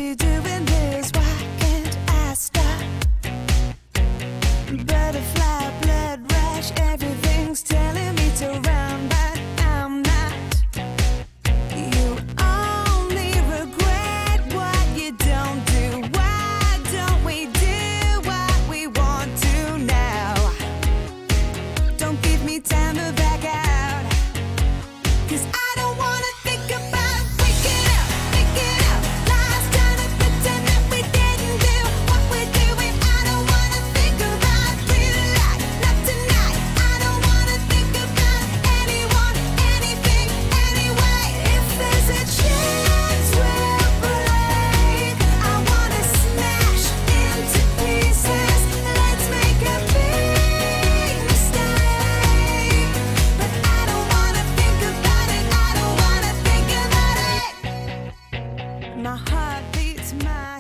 you doing this? Why can't I stop? Butterfly, blood rush, everything's telling me to run, but I'm not. You only regret what you don't do. Why don't we do what we want to now? Don't give me time to back out, 'cause I don't wanna think about waking up last time to pretend that we didn't do what we're doing. I don't wanna think about real life, not tonight. I don't wanna think about anyone, anything, anyway. If there's a chance we'll break, I wanna smash into pieces. Let's make a big mistake, but I don't wanna think about it. I don't wanna think about it. My heart beats my